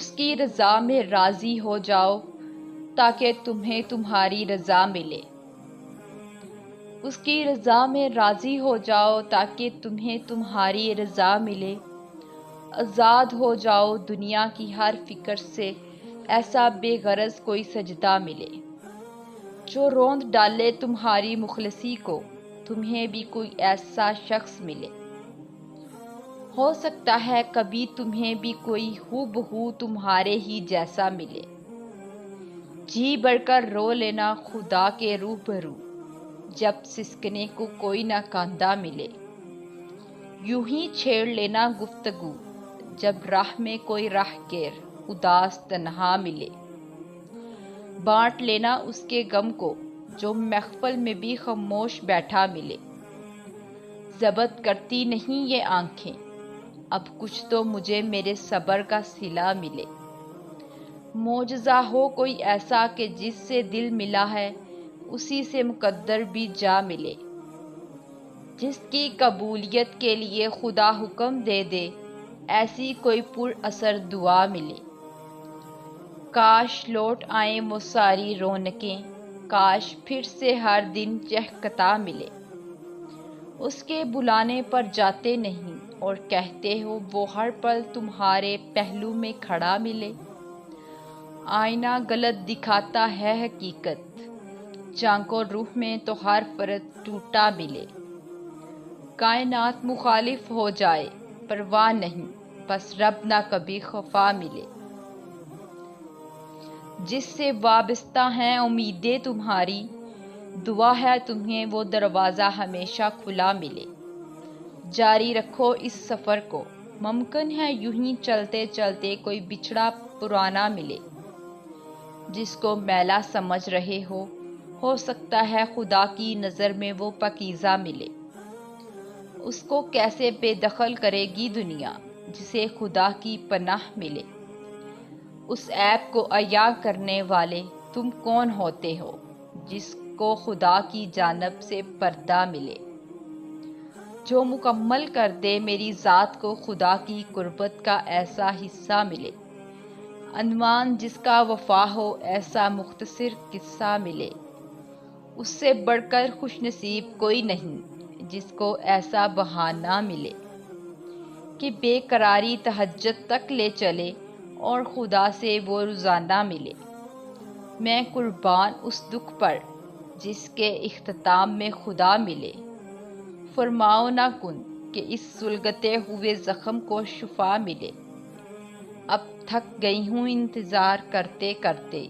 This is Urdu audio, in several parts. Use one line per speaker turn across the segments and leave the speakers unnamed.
اس کی رضا میں راضی ہو جاؤ تاکہ تمہیں تمہاری رضا ملے۔ اس کی رضا میں راضی ہو جاؤ تاکہ تمہیں تمہاری رضا ملے۔ آزاد ہو جاؤ دنیا کی ہر فکر سے، ایسا بے غرض کوئی سجدہ ملے۔ جو روند ڈالے تمہاری مخلصی کو، تمہیں بھی کوئی ایسا شخص ملے۔ ہو سکتا ہے کبھی تمہیں بھی کوئی ہو بہو تمہارے ہی جیسا ملے۔ جی بڑھ کر رو لینا خدا کے روبرو، جب سسکنے کو کوئی نہ کاندھا ملے۔ یوں ہی چھیڑ لینا گفتگو، جب راہ میں کوئی راہگیر اداس تنہا ملے۔ بانٹ لینا اس کے غم کو، جو محفل میں بھی خاموش بیٹھا ملے۔ ضبط کرتی نہیں یہ آنکھیں، اب کچھ تو مجھے میرے صبر کا صلہ ملے۔ معجزہ ہو کوئی ایسا کہ جس سے دل ملا ہے، اسی سے مقدر بھی جا ملے۔ جس کی قبولیت کے لیے خدا حکم دے دے، ایسی کوئی پر اثر دعا ملے۔ کاش لوٹ آئیں وہ ساری رونقیں، کاش پھر سے ہر دن چہکتا ملے۔ اس کے بلانے پر جاتے نہیں اور کہتے ہو وہ ہر پل تمہارے پہلو میں کھڑا ملے۔ آئینہ غلط دکھاتا ہے حقیقت، جھانکو روح میں تو ہر فرد ٹوٹا ملے۔ کائنات مخالف ہو جائے پرواہ نہیں، بس رب نہ کبھی خفا ملے۔ جس سے وابستہ ہیں امیدیں تمہاری، دعا ہے تمہیں وہ دروازہ ہمیشہ کھلا ملے۔ جاری رکھو اس سفر کو، ممکن ہے یوں ہی چلتے چلتے کوئی بچھڑا پرانا ملے۔ جس کو میلا سمجھ رہے ہو سکتا ہے خدا کی نظر میں وہ پاکیزہ ملے۔ اس کو کیسے بے دخل کرے گی دنیا، جسے خدا کی پناہ ملے۔ اس عیب کو عیاں کرنے والے تم کون ہوتے ہو، جس کو خدا کی جانب سے پردہ ملے۔ جو مکمل کر دے میری ذات کو خدا کی قربت کا ایسا حصہ ملے۔ عنوان جس کا وفا ہو ایسا مختصر قصہ ملے۔ اس سے بڑھ کر خوش نصیب کوئی نہیں، جس کو ایسا بہانہ ملے کہ بے قراری تہجد تک لے چلے اور خدا سے وہ روزانہ ملے۔ میں قربان اس دکھ پر جس کے اختتام میں خدا ملے۔ فرماؤ نہ کن کہ اس سلگتے ہوئے زخم کو شفا ملے۔ اب تھک گئی ہوں انتظار کرتے کرتے،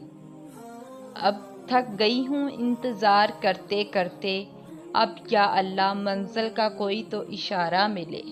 اب تھک گئی ہوں انتظار کرتے کرتے، اب یا اللہ منزل کا کوئی تو اشارہ ملے۔